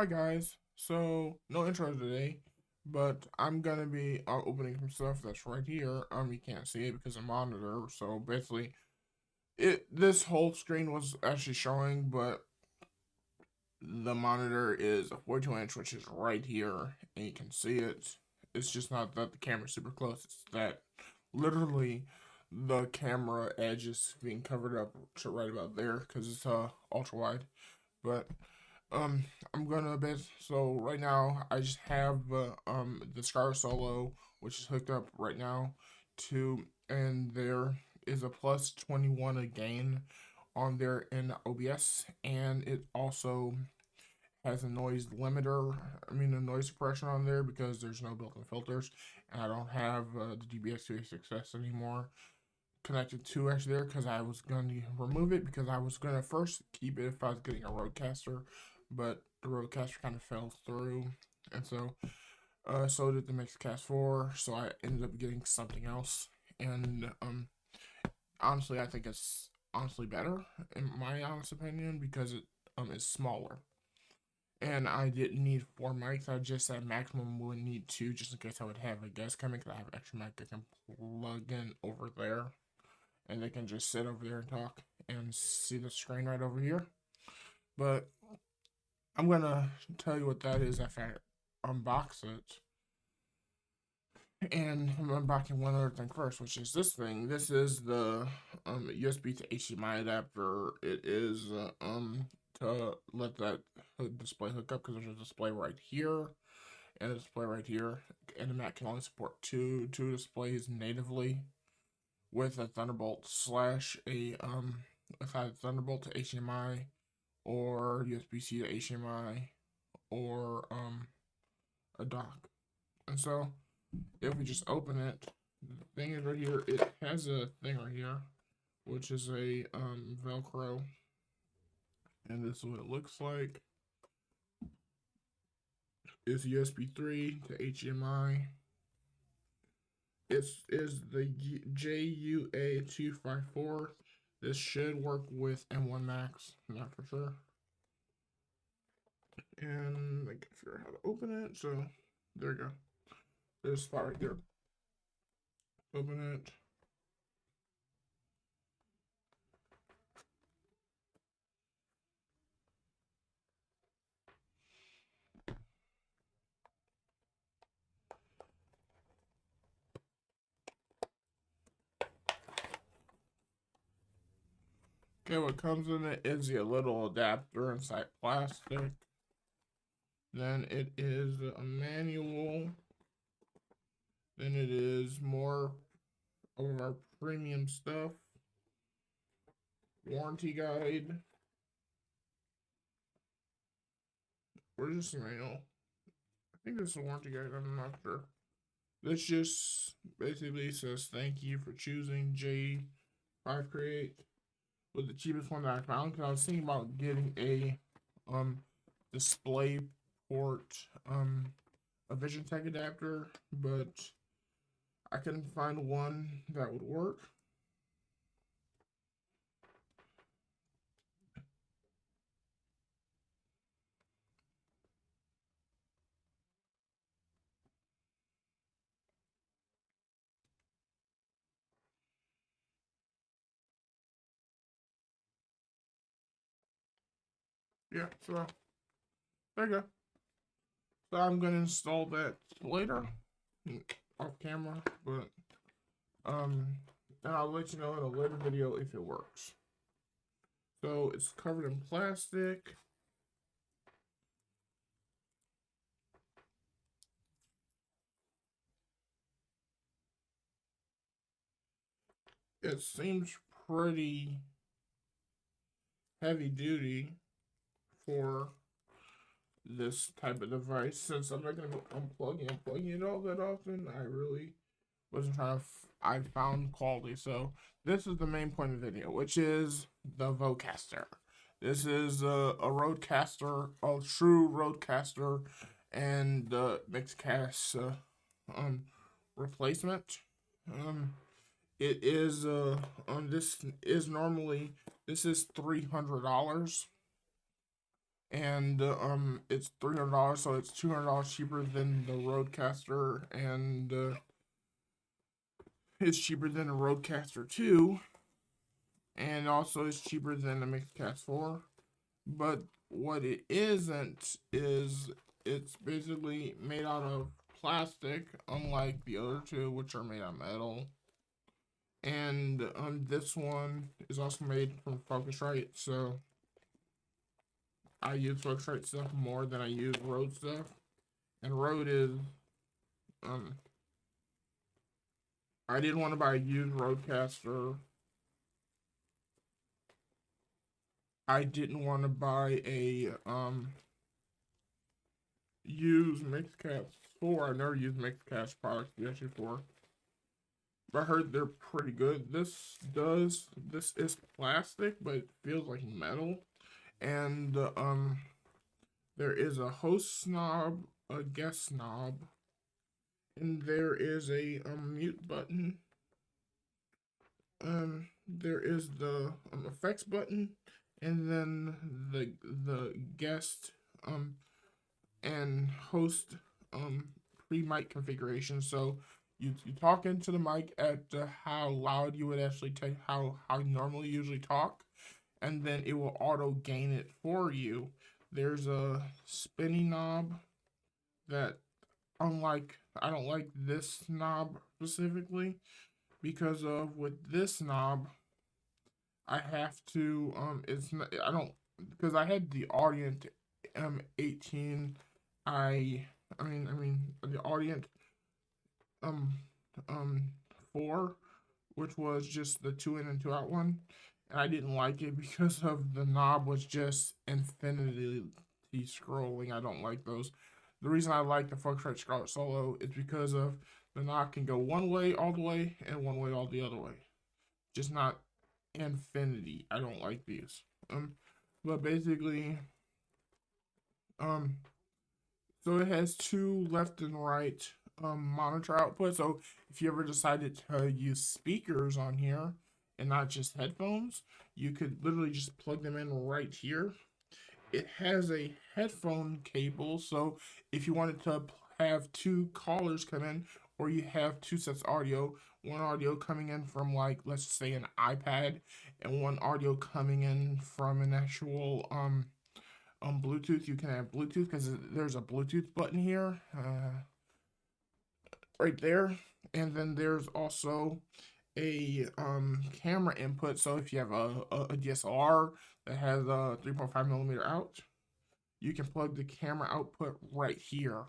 Hi guys. So no intro today, but I'm gonna be opening some stuff that's right here. You can't see it because of the monitor. So basically, this whole screen was actually showing, but the monitor is a 42-inch, which is right here, and you can see it. It's just not that the camera's super close. It's that literally the camera edge is being covered up to right about there because it's ultra wide. But um, I'm gonna bet. So right now, I just have the Scar Solo, which is hooked up right now to, and there is a plus 21 a gain on there in OBS, and it also has a noise limiter. I mean, a noise suppression on there because there's no built-in filters, and I don't have the DBX286S anymore connected to actually there because I was going to remove it because I was going to first keep it if I was getting a roadcaster, but the roadcaster kind of fell through, and so did the Mixcast 4, so I ended up getting something else, and honestly I think it's honestly better in my honest opinion because it is smaller. And I didn't need 4 mics. I just said maximum would need 2 just in case I would have a guest coming because I have an extra mic I can plug in over there and they can just sit over there and talk and see the screen right over here. But I'm gonna tell you what that is after I unbox it. And I'm unboxing one other thing first, which is this thing. This is the USB to HDMI adapter. It is to let that display hook up because there's a display right here and a display right here, and the Mac can only support two displays natively with a Thunderbolt slash a Thunderbolt to HDMI or USB-C to HDMI or a dock. And so if we just open it, the thing is right here, it has a thing right here, which is a Velcro, and this is what it looks like. It's USB 3 to HDMI. It is the JUA254. This should work with M1 Max, not for sure. And I can figure out how to open it. So there you go. There's a spot right there. Open it. Okay, what comes in it is a little adapter inside plastic. Then it is a manual. Then it is more of our premium stuff. Warranty guide. Where's this manual? I think this is a warranty guide. I'm not sure. This just basically says thank you for choosing J5 Create was the cheapest one that I found because I was thinking about getting a display port a Vision Tech adapter, but I couldn't find one that would work. Yeah, so there you go. So I'm gonna install that later off camera, but and I'll let you know in a later video if it works. So it's covered in plastic. It seems pretty heavy duty for this type of device since I'm not going to be unplugging and plugging it all that often. I really wasn't trying to. I found quality. So this is the main point of the video, which is the vocaster. This is a roadcaster, a true roadcaster, and the Mixcast replacement. It is this is normally this is $300. and it's $300, so it's $200 cheaper than the Rodecaster, and it's cheaper than a Rodecaster 2, and also it's cheaper than the Mixcast 4. But what it isn't is it's basically made out of plastic, unlike the other two, which are made out of metal. And this one is also made from Focusrite, so I use Focusrite stuff more than I use Rode stuff. And Rode is I didn't want to buy a used Rodecaster. I didn't want to buy a used Mixcast 4. I've never used Mixcast products before. But I heard they're pretty good. This is plastic, but it feels like metal. And there is a host knob, a guest knob, and there is a mute button. There is the effects button, and then the guest and host pre-mic configuration. So you talk into the mic at how loud you would actually take, how you normally usually talk, and then it will auto gain it for you. There's a spinning knob that, unlike, I don't like this knob specifically because of with this knob I have to it's not, I don't, because I had the Audient 18. I mean the Audient um um 4, which was just the 2 in and 2 out one, and I didn't like it because of the knob was just infinity scrolling. I don't like those. The reason I like the Focusrite Scarlett Solo is because of the knob can go one way all the way and one way all the other way, just not infinity. I don't like these. But basically, um, so it has two left and right monitor output. So if you ever decided to use speakers on here and not just headphones, you could literally just plug them in right here. It has a headphone cable, so if you wanted to have two callers come in, or you have two sets of audio, one audio coming in from, like, let's say an iPad, and one audio coming in from an actual Bluetooth. You can have Bluetooth because there's a Bluetooth button here, right there, and then there's also a camera input. So if you have a DSLR that has a 3.5 millimeter out, you can plug the camera output right here.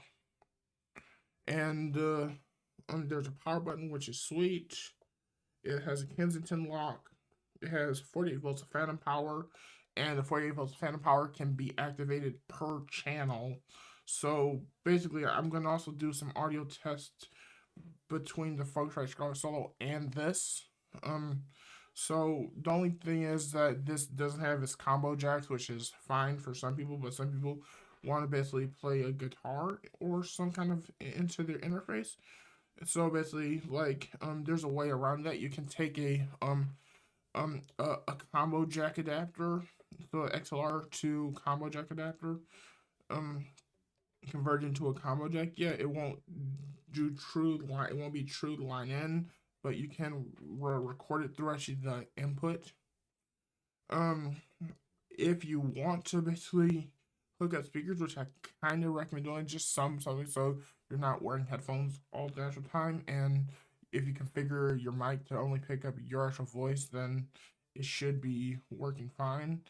And there's a power button, which is sweet. It has a Kensington lock. It has 48 volts of phantom power, and the 48 volts of phantom power can be activated per channel. So basically, I'm going to also do some audio tests between the Focusrite Scarlett Solo and this. So the only thing is that this doesn't have its combo jacks, which is fine for some people, but some people want to basically play a guitar or some kind of into their interface. So basically, like, there's a way around that. You can take a combo jack adapter, so XLR to combo jack adapter, convert into a combo jack. Yeah, it won't do true line. It won't be true line in, but you can record it through actually the input. If you want to basically hook up speakers, which I kind of recommend doing, just something so you're not wearing headphones all the actual time, and if you configure your mic to only pick up your actual voice, then it should be working fine.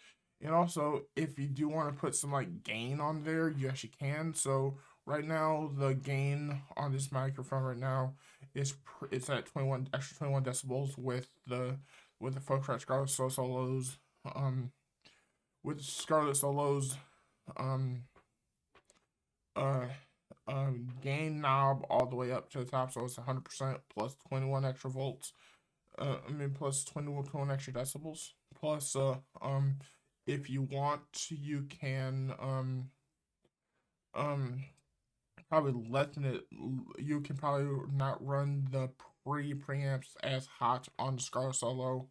And also, if you do want to put some like gain on there, you actually can. So right now, the gain on this microphone right now is it's at 21 decibels with the Focusrite Scarlett Solos with Scarlett Solo's um uh gain knob all the way up to the top, so it's 100% plus 21 extra volts. Plus 21 extra decibels. Plus, if you want, you can probably lessen it. You can probably not run the preamps as hot on the Scarlett Solo,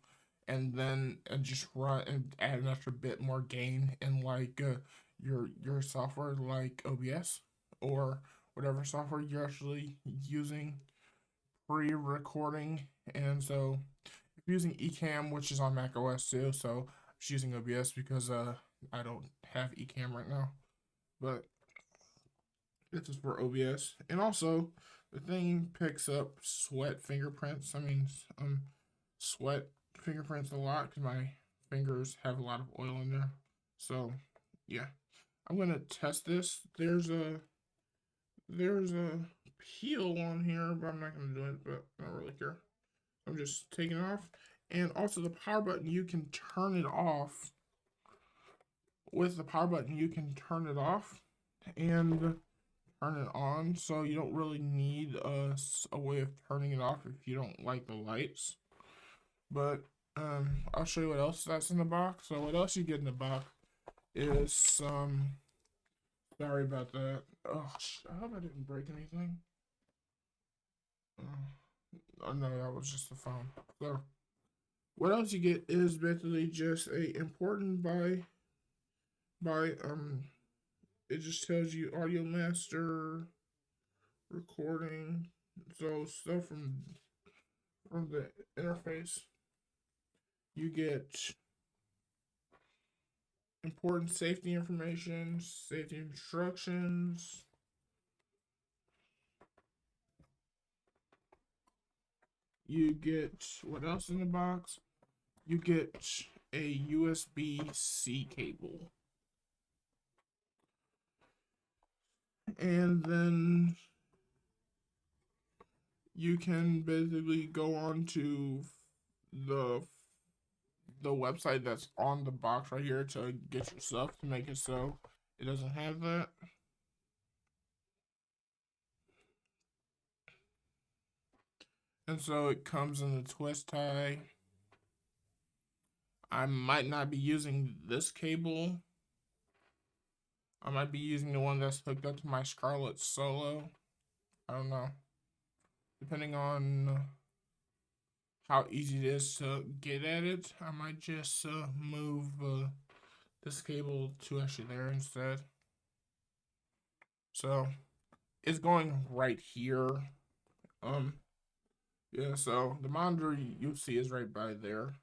and then just run and add an extra bit more gain, and like your software like OBS or whatever software you're actually using pre-recording. And so if you're using Ecamm, which is on Mac OS too, so I'm just using OBS because I don't have Ecamm right now. But this is for OBS. And also the thing picks up sweat fingerprints. I mean sweat fingerprints a lot because my fingers have a lot of oil in there. So yeah. I'm gonna test this. There's a peel on here, but I'm not gonna do it, but I don't really care. I'm just taking it off. And also the power button, you can turn it off. With the power button, you can turn it off and turn it on. So you don't really need a way of turning it off if you don't like the lights. But I'll show you what else that's in the box. So what else you get in the box is some. Sorry about that. Oh, I hope I didn't break anything. Oh no, that was just the phone. So what else you get is basically just a important by it just tells you audio master recording, so stuff from the interface. You get important safety information, safety instructions. You get what else in the box? You get a USB-C cable. And then you can basically go on to the the website that's on the box right here to get your stuff to make it so it doesn't have that. And so it comes in the twist tie. I might not be using this cable. I might be using the one that's hooked up to my Scarlett Solo. I don't know. Depending on how easy it is to get at it, I might just move this cable to actually there instead. So it's going right here. Yeah, so the monitor you'll see is right by there.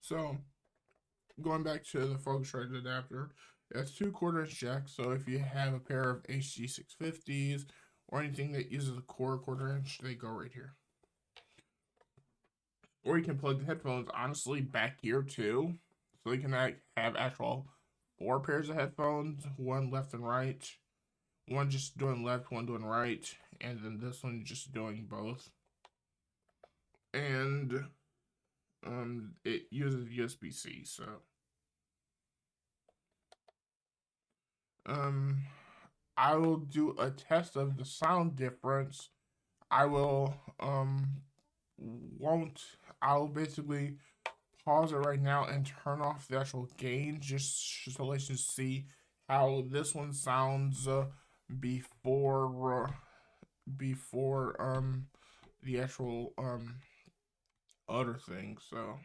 So going back to the Focusrite adapter, it's 2/4-inch jack. So if you have a pair of HG650s or anything that uses a core 1/4-inch, they go right here. Or you can plug the headphones honestly back here too, so you can have actual 4 pairs of headphones, one left and right, one just doing left, one doing right, and then this one just doing both. And it uses USB-C, so I will do a test of the sound difference. I will won't I'll basically pause it right now and turn off the actual gain just so let's just see how this one sounds before the actual other thing. So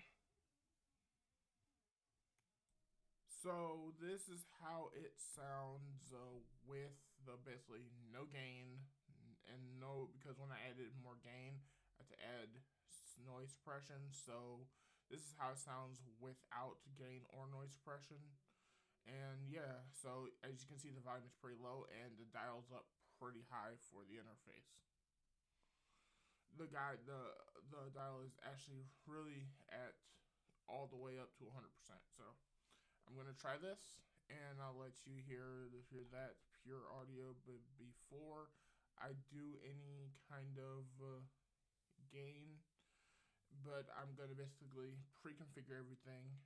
this is how it sounds with the basically no gain and no, because when I added more gain, I had to add noise suppression. So this is how it sounds without gain or noise suppression. And yeah, so as you can see, the volume is pretty low and the dial's up pretty high for the interface. The dial is actually really at all the way up to 100%. So I'm gonna try this, and I'll let you hear that pure audio. But before I do any kind of gain, but I'm gonna basically pre-configure everything.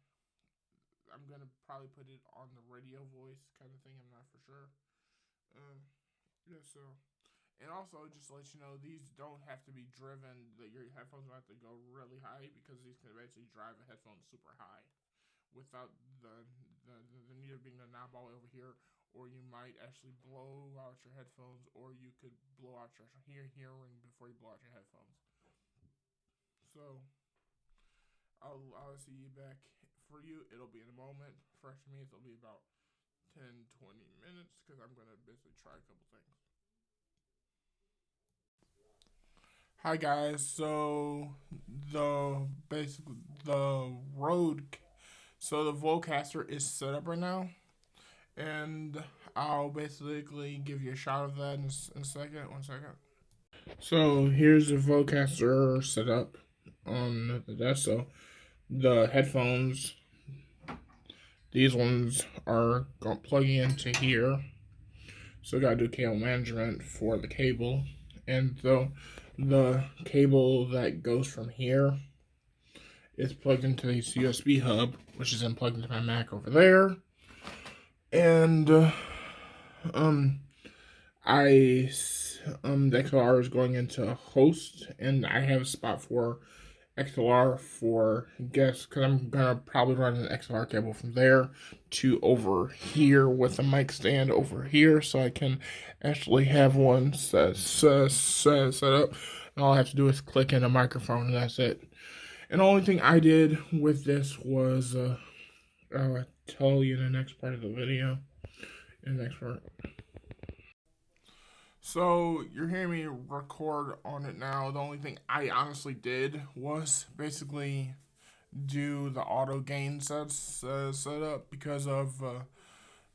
I'm gonna probably put it on the radio voice kind of thing. I'm not for sure. Um, yeah. So, and also just to let you know, these don't have to be driven. That your headphones don't have to go really high because these can eventually drive a headphone super high without the need of being the knob all over here, or you might actually blow out your headphones, or you could blow out your hearing before you blow out your headphones. So I'll see you back. For you, it'll be in a moment. For me, it'll be about 10-20 minutes because I'm gonna basically try a couple things. Hi guys. So the road, so the vocaster is set up right now, and I'll basically give you a shot of that in a second. 1 second. So here's the vocaster set up on the desk. So the headphones, these ones are plugging into here. So gotta do cable management for the cable, and so the cable that goes from here is plugged into this USB hub, which is then plugged into my Mac over there, and um I the XLR is going into a host, and I have a spot for XLR for guests because I'm gonna probably run an XLR cable from there to over here with a mic stand over here, so I can actually have one set up. And all I have to do is click in a microphone, and that's it. And the only thing I did with this was I'll tell you in the next part of the video. In the next part. So you're hearing me record on it now. The only thing I honestly did was basically do the auto gain setup because of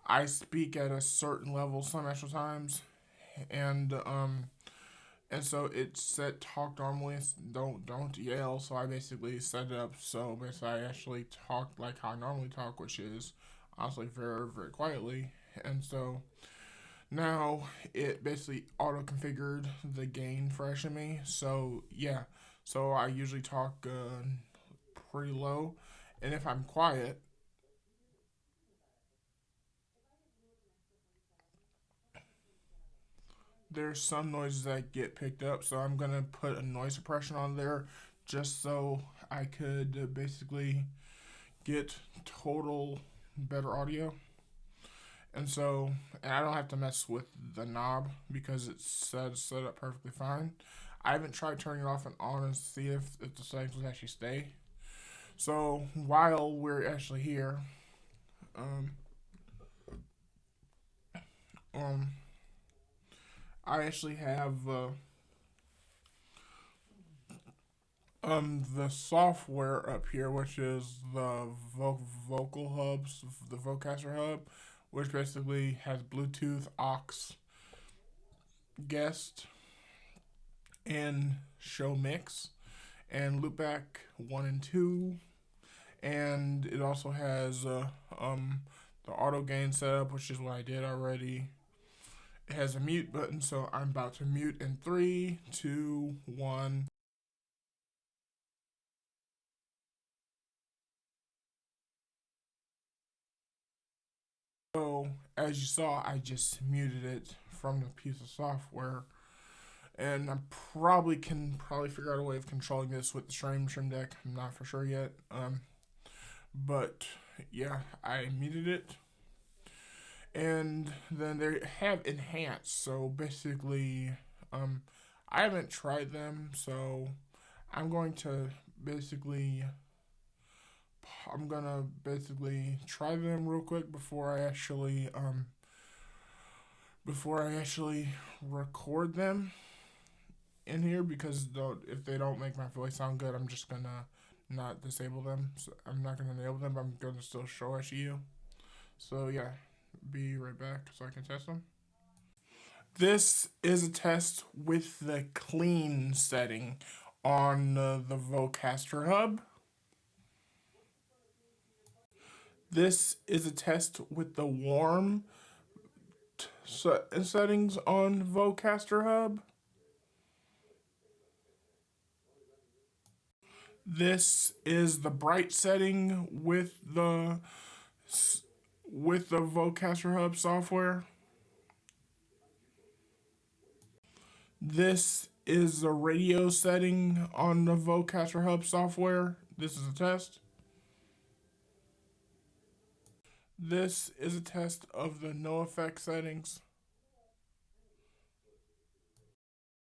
I speak at a certain level some extra times, and so it said talk normally, don't yell. So I basically set it up so basically I actually talk like how I normally talk, which is honestly very very quietly, and so now it basically auto configured the gain for me. So yeah, so I usually talk pretty low, and if I'm quiet, there's some noises that get picked up. So I'm gonna put a noise suppression on there just so I could basically get total better audio. And I don't have to mess with the knob because it's set up perfectly fine. I haven't tried turning it off and on and see if the settings will actually stay. So while we're actually here, um, um, I actually have the software up here, which is the vocal hubs, the vocaster hub, which basically has Bluetooth, aux, guest, and show mix, and loopback 1 and 2, and it also has the auto gain setup, which is what I did already. It has a mute button, so I'm about to mute in 3, 2, 1. So as you saw, I just muted it from the piece of software, and I probably figure out a way of controlling this with the stream deck. I'm not for sure yet. But yeah, I muted it, and then they have enhanced. So basically, I haven't tried them, so I'm going to basically try them real quick before I actually record them in here, because if they don't make my voice sound good, I'm just gonna not disable them. So I'm not gonna enable them, but I'm gonna still show it to you. So yeah, be right back so I can test them. This is a test with the clean setting on the vocaster hub. This is a test with the warm settings on vocaster hub. This is the bright setting with the vocaster hub software. This is the radio setting on the vocaster hub software. This is a test. This is a test of the no effect settings.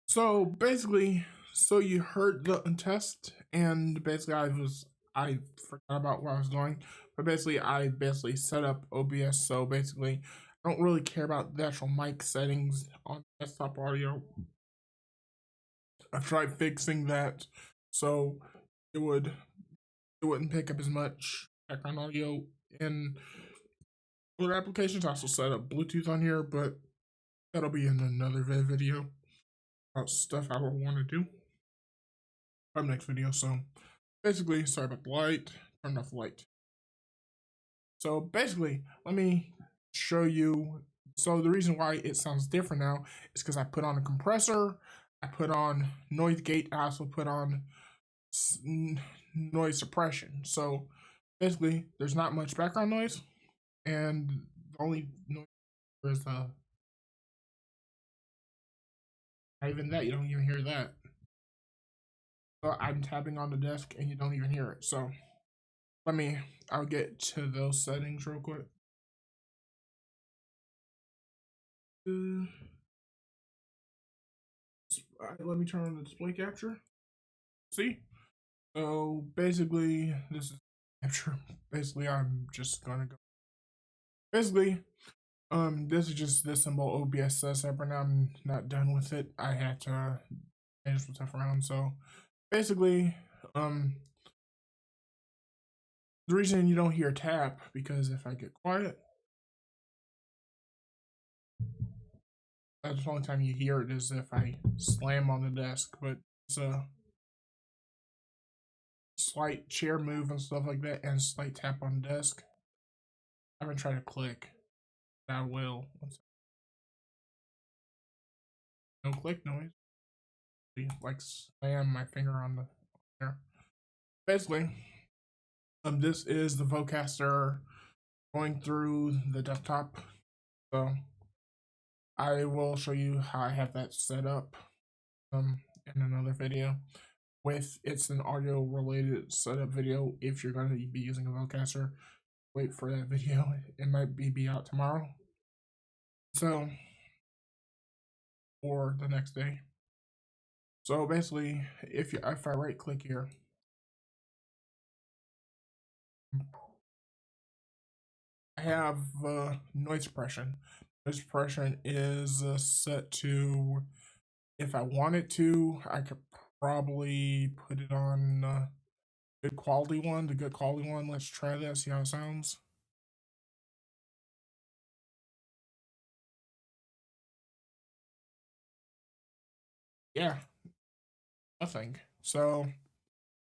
So basically, So you heard the test, and basically I forgot about what I was doing, but basically I set up OBS. So basically, I don't really care about the actual mic settings on desktop audio. I've tried fixing that, so it wouldn't pick up as much background audio in other applications. I also set up Bluetooth on here, but that'll be in another video about stuff I would want to do. Next video. So basically, sorry about the light. Turn off the light. So basically, let me show you. So the reason why it sounds different now is because I put on a compressor, I put on noise gate, I also put on noise suppression. So basically, there's not much background noise, and the only noise is not even that. You don't even hear that. So I'm tapping on the desk, and you don't even hear it. So I'll get to those settings real quick. Let me turn on the display capture. See? So basically, this is capture. Basically, I'm just gonna go. Basically, this is just the symbol OBS setup. Right now, I'm not done with it. I had to change some stuff around. So basically, the reason you don't hear tap because if I get quiet, that's the only time you hear it is if I slam on the desk. But it's a slight chair move and stuff like that, and slight tap on the desk. I'm gonna try to click. I will. No click noise. Like slam my finger on the there. Basically, this is the vocaster going through the desktop. So I will show you how I have that set up in another video. It's an audio related setup video. If you're going to be using a vocaster, wait for that video. It might be out tomorrow. So or the next day. So basically, if I right click here, I have noise suppression. Noise suppression is set to, if I wanted to, I could probably put it on good quality one, the good quality one. Let's try that, see how it sounds. Yeah, nothing. So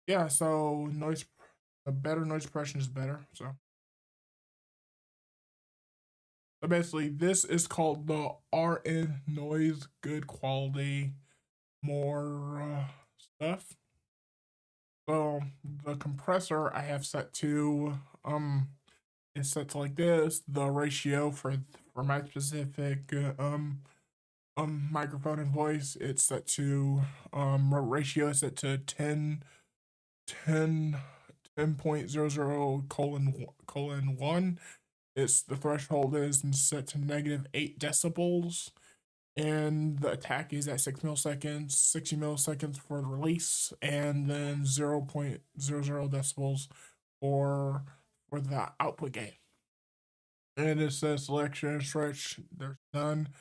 yeah, so the better noise suppression is better. So basically, this is called the RN noise good quality more stuff. So the compressor I have set to is set to like this. The ratio for my specific microphone and voice, it's set to ratio is set to 10.00 colon 1. It's the threshold is set to -8 decibels, and the attack is at 6 milliseconds, 60 milliseconds for the release, and then 0.00 decibels for the output gain. And it says selection and stretch. There's none.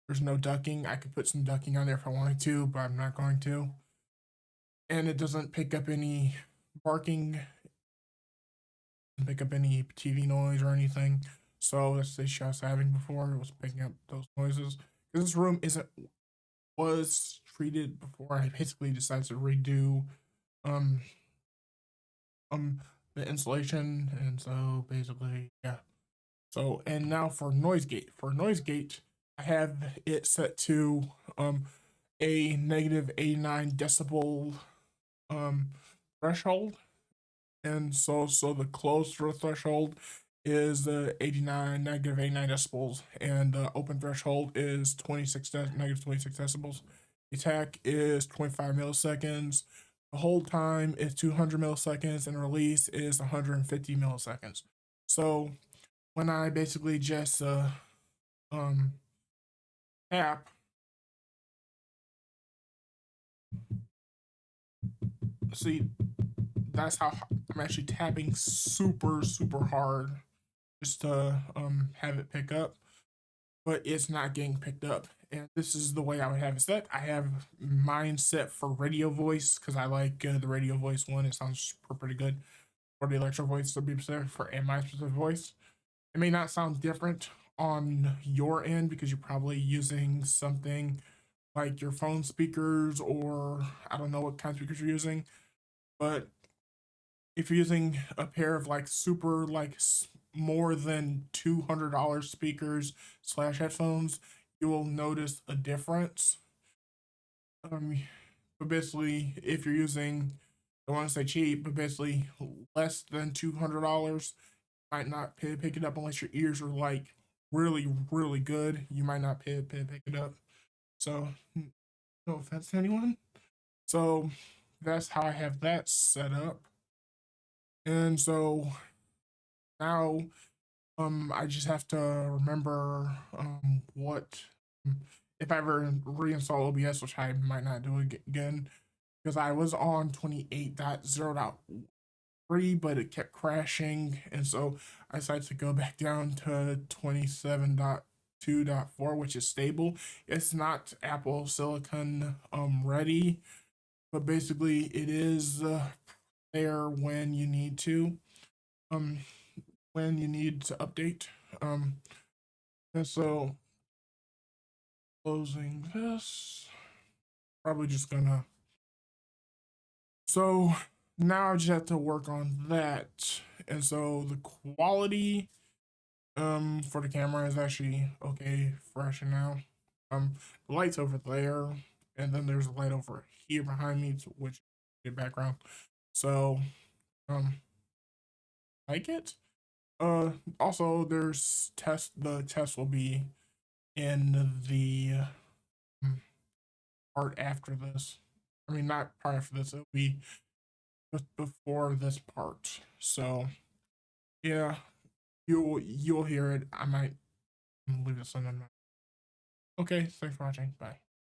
There's no ducking. I could put some ducking on there if I wanted to, but I'm not going to. And it doesn't pick up any barking, doesn't pick up any TV noise or anything. So that's the issue I was having before. It was picking up those noises. Because this room was treated before I basically decided to redo um the insulation, and so basically yeah. So and now for noise gate. For noise gate, I have it set to a -89 decibel threshold, and so the closed threshold is the -89 decibels, and the open threshold is -26 decibels. The attack is 25 milliseconds. The hold time is 200 milliseconds, and release is 150 milliseconds. So when I basically just tap, see, that's how I'm actually tapping super hard just to have it pick up, but it's not getting picked up. And this is the way I would have it set. I have mine set for radio voice because I like the radio voice one. It sounds pretty good. For the electro voice to be specific for and my specific voice. It may not sound different on your end because you're probably using something like your phone speakers, or I don't know what kind of speakers you're using, but if you're using a pair of like super like more than $200 speakers slash headphones, you will notice a difference. Um, but basically, if you're using, I want to say cheap, but basically less than $200, might not pick it up unless your ears are like really good. You might not pick it up. So no offense to anyone. So that's how I have that set up. And so now I just have to remember what if I ever reinstall OBS, which I might not do again because I was on 28.0.3, but it kept crashing, and so I decided to go back down to 27.2.4, which is stable. It's not Apple Silicon ready, but basically it is there when you need to um update. And so closing this, probably just gonna, so now I just have to work on that. And so the quality for the camera is actually okay fresh now. The light's over there, and then there's a light over here behind me, which is the background. So like it. Also there's the test will be in the part after this. I mean, not part after this, it'll be just before this part. So yeah, you'll hear it. I might leave this in. Okay, thanks for watching. Bye.